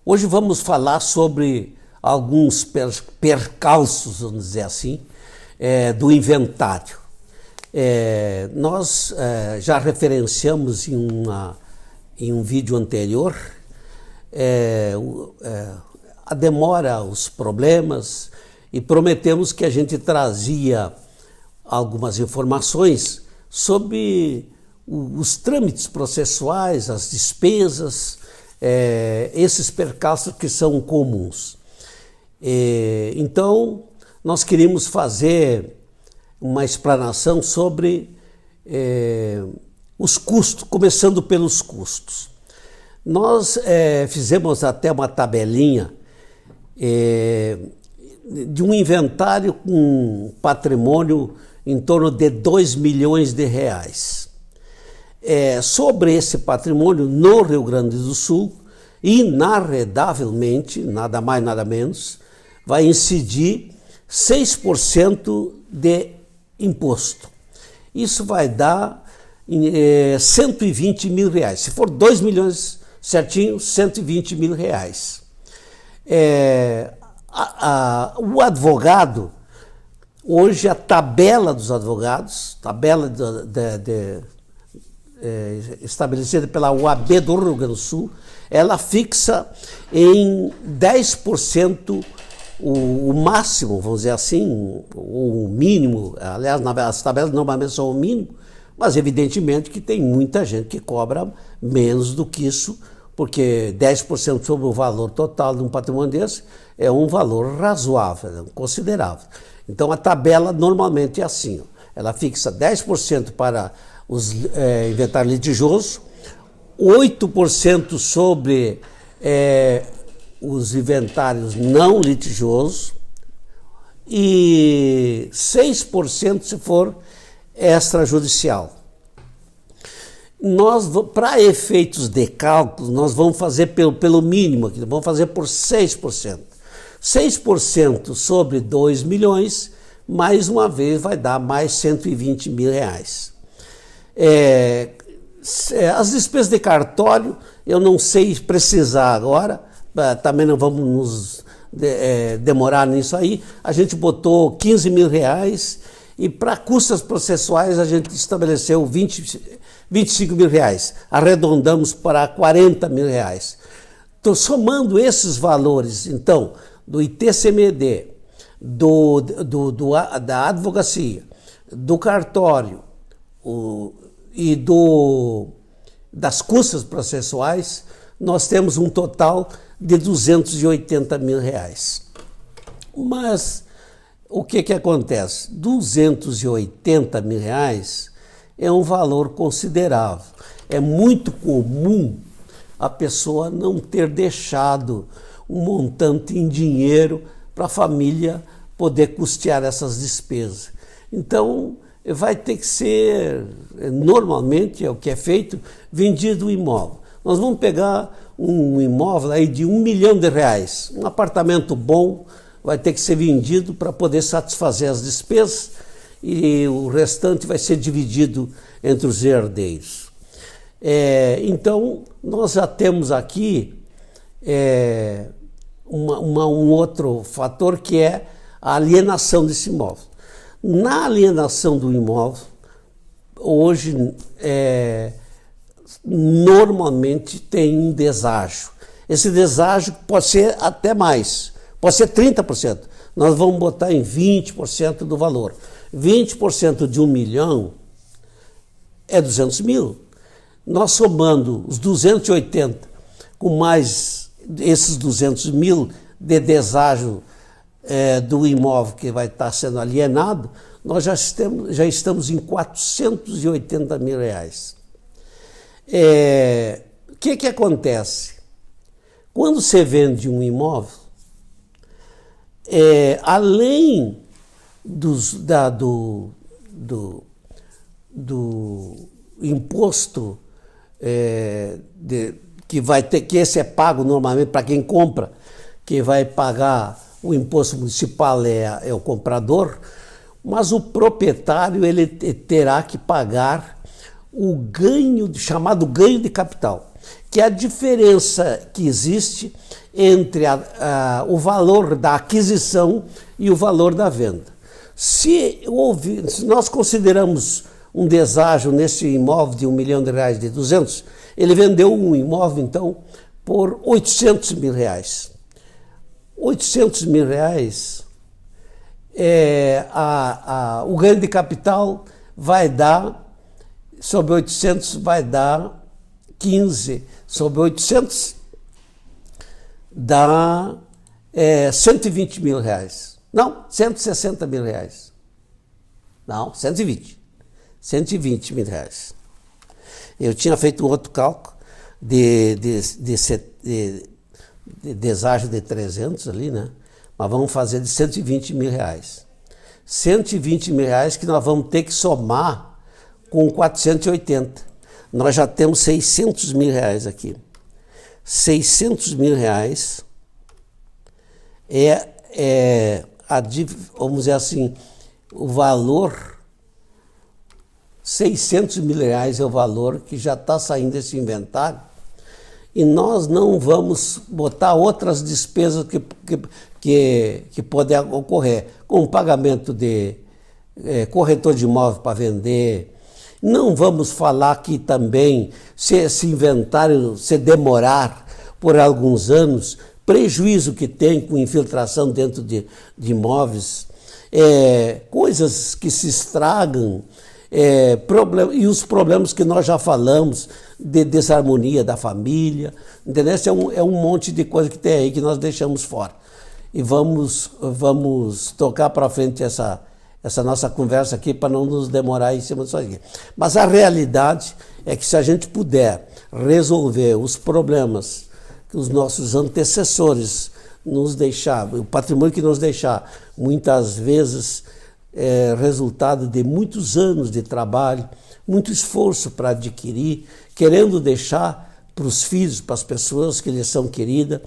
Hoje vamos falar sobre alguns percalços, vamos dizer assim, do inventário. Nós já referenciamos em um vídeo anterior a demora, os problemas, e prometemos que a gente trazia algumas informações sobre os trâmites processuais, as despesas, esses percalços que são comuns. Então, nós queríamos fazer uma explanação sobre os custos, começando pelos custos. Nós fizemos até uma tabelinha de um inventário com patrimônio em torno de 2 milhões de reais. Sobre esse patrimônio no Rio Grande do Sul, inarredavelmente, nada mais nada menos, vai incidir 6% de imposto. Isso vai dar 120 mil reais. Se for 2 milhões certinho, 120 mil reais. O advogado, hoje a tabela dos advogados, tabela estabelecida pela OAB do Rio Grande do Sul, ela fixa em 10% o máximo, vamos dizer assim, o mínimo. Aliás, as tabelas normalmente são o mínimo, mas evidentemente que tem muita gente que cobra menos do que isso, porque 10% sobre o valor total de um patrimônio desse é um valor razoável, considerável. Então a tabela normalmente é assim, ela fixa 10% para os inventários litigiosos, 8% sobre os inventários não litigiosos e 6% se for extrajudicial. Nós, para efeitos de cálculo, nós vamos fazer pelo mínimo aqui, vamos fazer por 6%. 6% sobre 2 milhões, mais uma vez vai dar mais 120 mil reais. As despesas de cartório, eu não sei precisar agora, também não vamos nos demorar nisso aí. A gente botou 15 mil reais e para custas processuais a gente estabeleceu 25 mil reais. Arredondamos para 40 mil reais. Então, somando esses valores, então, do ITCMD, da advocacia, do cartório e das custas processuais, nós temos um total de 280 mil reais. Mas o que acontece? 280 mil reais é um valor considerável. É muito comum a pessoa não ter deixado um montante em dinheiro para a família poder custear essas despesas. Então, vai ter que ser, normalmente é o que é feito, vendido o imóvel. Nós vamos pegar um imóvel aí de 1 milhão de reais, um apartamento bom, vai ter que ser vendido para poder satisfazer as despesas e o restante vai ser dividido entre os herdeiros. Então, nós já temos aqui um outro fator que é a alienação desse imóvel. Na alienação do imóvel, hoje, normalmente tem um deságio. Esse deságio pode ser até mais, pode ser 30%. Nós vamos botar em 20% do valor. 20% de 1 milhão é 200 mil. Nós somando os 280 com mais esses 200 mil de deságio do imóvel que vai estar sendo alienado, nós já estamos em 480 mil reais. O que acontece? Quando você vende um imóvel, além do imposto que esse é pago normalmente para quem compra, que vai pagar o imposto municipal é o comprador, mas o proprietário ele terá que pagar o ganho, chamado ganho de capital. que é a diferença que existe entre o valor da aquisição e o valor da venda. Se nós consideramos um deságio nesse imóvel de R$1 milhão, de 200, ele vendeu um imóvel, então, por R$800 mil. R$800 mil, o ganho de capital vai dar, sobre 800 vai dar 15, sobre 800 dá R$120 mil. Não, R$160 mil. Não, 120 mil reais. Eu tinha feito um outro cálculo de deságio de 300 ali, né? Mas vamos fazer de R$120 mil. R$120 mil que nós vamos ter que somar com 480. Nós já temos R$600 mil aqui. R$600 mil vamos dizer assim, o valor, R$600 mil é o valor que já está saindo desse inventário, e nós não vamos botar outras despesas que podem ocorrer, como pagamento de corretor de imóvel para vender. Não vamos falar que também, se esse inventário se demorar por alguns anos, prejuízo que tem com infiltração dentro de imóveis, coisas que se estragam, e os problemas que nós já falamos, de desarmonia da família, entendeu? É um monte de coisa que tem aí que nós deixamos fora. E vamos tocar para frente essa nossa conversa aqui para não nos demorar em cima disso aqui. Mas a realidade é que se a gente puder resolver os problemas que os nossos antecessores nos deixaram, o patrimônio que nos deixaram, muitas vezes resultado de muitos anos de trabalho, muito esforço para adquirir, querendo deixar para os filhos, para as pessoas que lhes são queridas,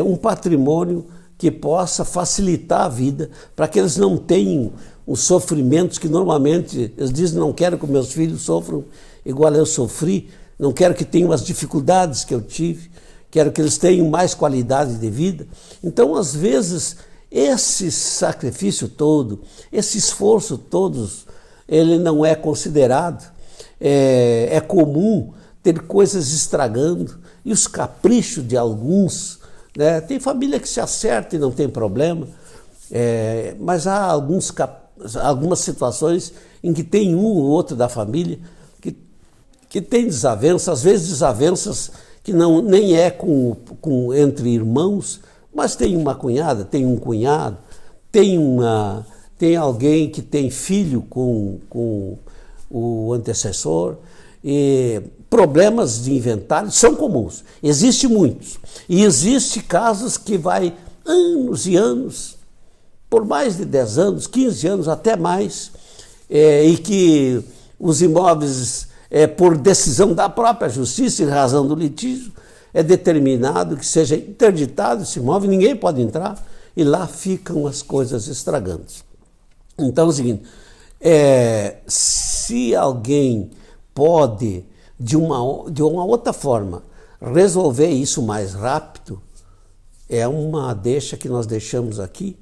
um patrimônio que possa facilitar a vida, para que eles não tenham os sofrimentos que normalmente eles dizem: não quero que meus filhos sofram igual eu sofri, não quero que tenham as dificuldades que eu tive, quero que eles tenham mais qualidade de vida. Então, às vezes, esse sacrifício todo, esse esforço todo, ele não é considerado. É comum ter coisas estragando, e os caprichos de alguns, né? Tem família que se acerta e não tem problema, mas há algumas situações em que tem um ou outro da família que tem desavenças, às vezes desavenças que nem entre irmãos, mas tem uma cunhada, tem um cunhado, tem alguém que tem filho com o antecessor, e problemas de inventário são comuns, existem muitos, e existem casos que vai anos e anos, por mais de 10 anos, 15 anos, até mais, e que os imóveis, por decisão da própria justiça, em razão do litígio, é determinado que seja interditado esse imóvel, ninguém pode entrar, e lá ficam as coisas estragando. Então é o seguinte, se alguém pode, de uma outra forma, resolver isso mais rápido, é uma deixa que nós deixamos aqui,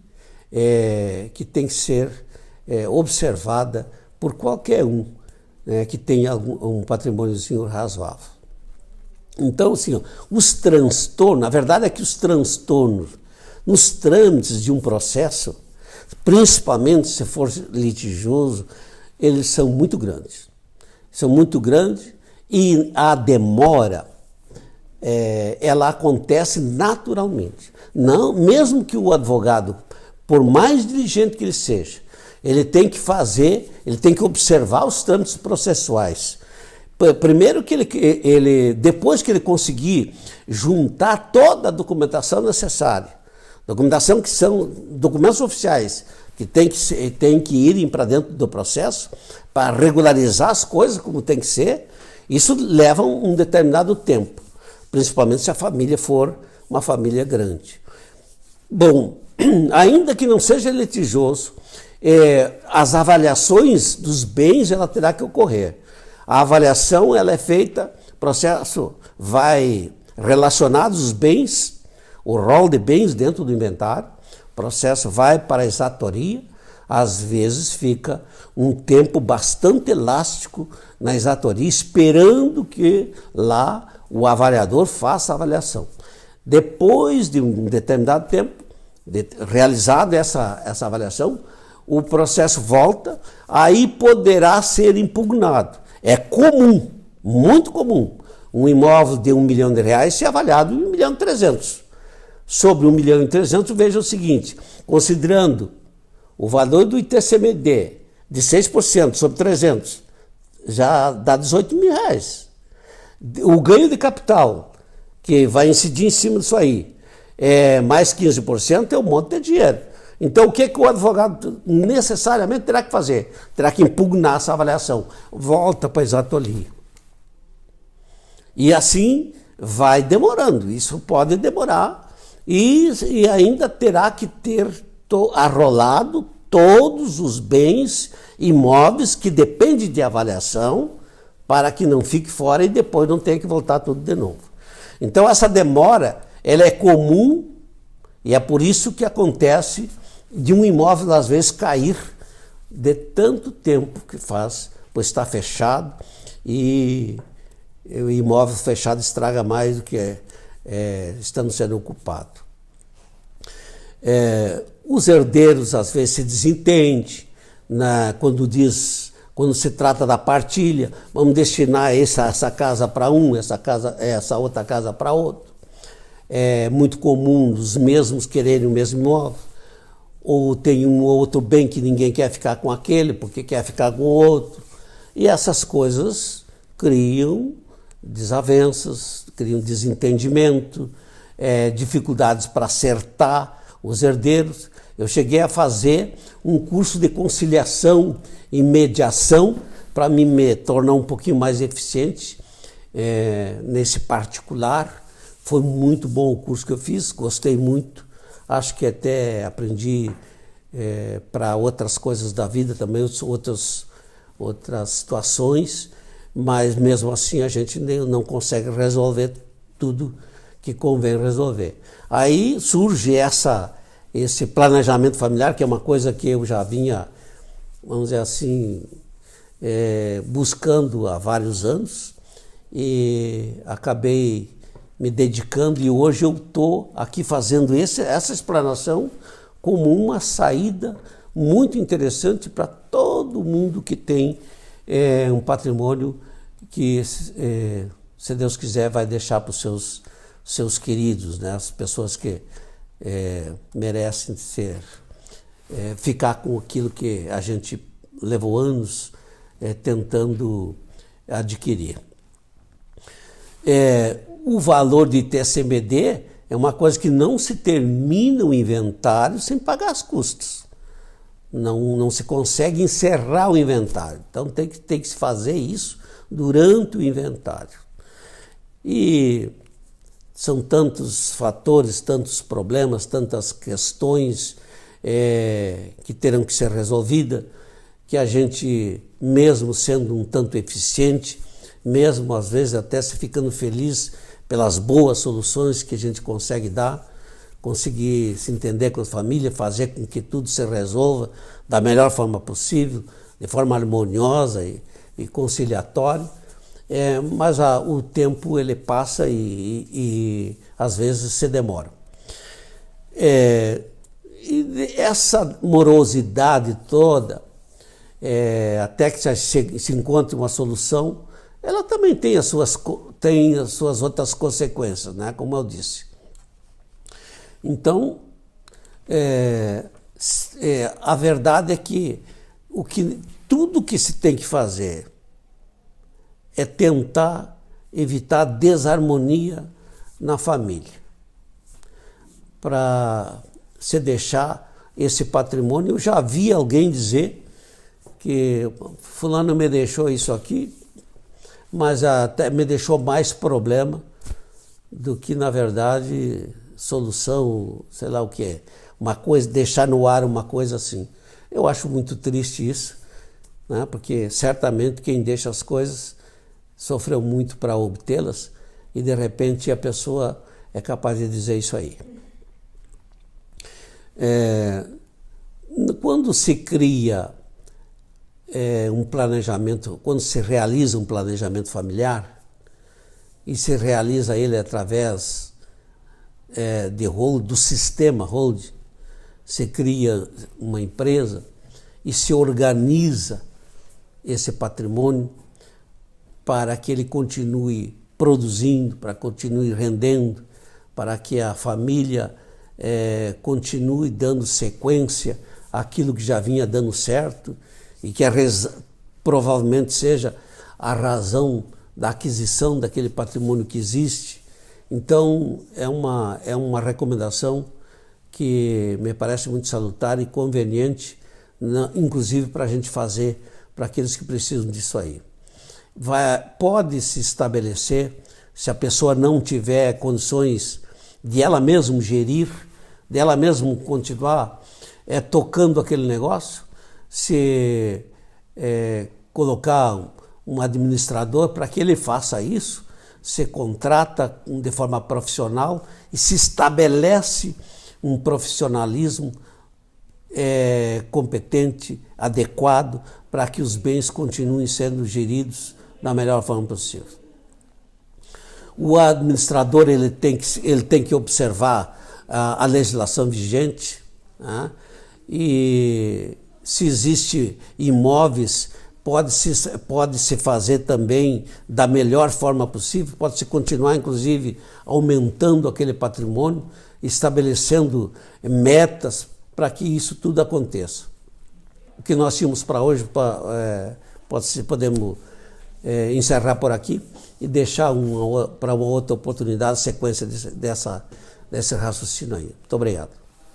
que tem que ser observada por qualquer um, né, que tenha um patrimôniozinho razoável. Então, assim, os transtornos, a verdade é que os transtornos nos trâmites de um processo, principalmente se for litigioso, eles são muito grandes. São muito grandes, e a demora, ela acontece naturalmente. Não, mesmo que o advogado, por mais diligente que ele seja, ele tem que observar os trâmites processuais. Primeiro que depois que ele conseguir juntar toda a documentação necessária, documentação que são documentos oficiais, que tem que irem para dentro do processo para regularizar as coisas como tem que ser, isso leva um determinado tempo, principalmente se a família for uma família grande. Bom, ainda que não seja litigioso, as avaliações dos bens ela terá que ocorrer. A avaliação ela é feita o processo vai relacionar os bens, o rol de bens dentro do inventário, o processo vai para a exatoria, às vezes fica um tempo bastante elástico na exatoria, esperando que lá o avaliador faça a avaliação. Depois de um determinado tempo, realizada essa avaliação, o processo volta, aí poderá ser impugnado. É comum, muito comum, um imóvel de R$1 milhão ser avaliado em R$1.300.000. Sobre R$1.300.000, veja o seguinte, considerando o valor do ITCMD de 6% sobre 300, já dá R$18 mil. O ganho de capital, que vai incidir em cima disso aí, mais 15%, é um monte de dinheiro. Então, o que o advogado necessariamente terá que fazer? Terá que impugnar essa avaliação. Volta para a exatoria. E assim vai demorando. Isso pode demorar e ainda terá que ter arrolado todos os bens imóveis que dependem de avaliação para que não fique fora e depois não tenha que voltar tudo de novo. Então, essa demora, ela é comum e é por isso que acontece de um imóvel, às vezes, cair de tanto tempo que faz, pois está fechado e o imóvel fechado estraga mais do que estando sendo ocupado. Os herdeiros, às vezes, se desentendem quando se trata da partilha, vamos destinar essa casa para um, essa outra casa para outro. É muito comum os mesmos quererem o mesmo imóvel, ou tem um outro bem que ninguém quer ficar com aquele, porque quer ficar com o outro. E essas coisas criam desavenças, criam desentendimento, dificuldades para acertar os herdeiros. Eu cheguei a fazer um curso de conciliação e mediação para me tornar um pouquinho mais eficiente nesse particular. Foi muito bom o curso que eu fiz, gostei muito. Acho que até aprendi para outras coisas da vida também, outras situações, mas mesmo assim a gente não consegue resolver tudo que convém resolver. Aí surge esse planejamento familiar, que é uma coisa que eu já vinha, vamos dizer assim, buscando há vários anos e acabei me dedicando, e hoje eu estou aqui fazendo essa explanação como uma saída muito interessante para todo mundo que tem um patrimônio que, se Deus quiser, vai deixar para os seus queridos, né? As pessoas que merecem ficar com aquilo que a gente levou anos tentando adquirir. O valor de ITCMD é uma coisa que não se termina o inventário sem pagar as custas. Não se consegue encerrar o inventário. Então tem que se fazer isso durante o inventário. E são tantos fatores, tantos problemas, tantas questões que terão que ser resolvidas, que a gente, mesmo sendo um tanto eficiente, mesmo às vezes até se ficando feliz pelas boas soluções que a gente consegue dar, conseguir se entender com a família, fazer com que tudo se resolva da melhor forma possível, de forma harmoniosa e conciliatória, mas o tempo ele passa e às vezes se demora. E essa morosidade toda, até que se encontre uma solução, ela também tem as suas outras consequências, né? Como eu disse. Então, a verdade é que tudo que se tem que fazer é tentar evitar desarmonia na família, para se deixar esse patrimônio. Eu já vi alguém dizer que fulano me deixou isso aqui, mas até me deixou mais problema do que, na verdade, solução, sei lá o que é. Uma coisa, deixar no ar uma coisa assim. Eu acho muito triste isso, né? Porque certamente quem deixa as coisas sofreu muito para obtê-las e de repente a pessoa é capaz de dizer isso aí. Quando se cria um planejamento, quando se realiza um planejamento familiar e se realiza ele através do sistema hold, se cria uma empresa e se organiza esse patrimônio para que ele continue produzindo, para que continue rendendo, para que a família continue dando sequência àquilo que já vinha dando certo e que provavelmente seja a razão da aquisição daquele patrimônio que existe. Então, é uma recomendação que me parece muito salutar e conveniente, inclusive para a gente fazer para aqueles que precisam disso aí. Pode se estabelecer, se a pessoa não tiver condições de ela mesma gerir, de ela mesma continuar tocando aquele negócio, se colocar um administrador para que ele faça isso, se contrata de forma profissional e se estabelece um profissionalismo competente, adequado, para que os bens continuem sendo geridos da melhor forma possível. O administrador ele tem que observar a legislação vigente, né? E se existe imóveis, pode-se fazer também da melhor forma possível, pode-se continuar, inclusive, aumentando aquele patrimônio, estabelecendo metas para que isso tudo aconteça. O que nós tínhamos para hoje, podemos encerrar por aqui e deixar para uma outra oportunidade a sequência desse raciocínio aí. Muito obrigado.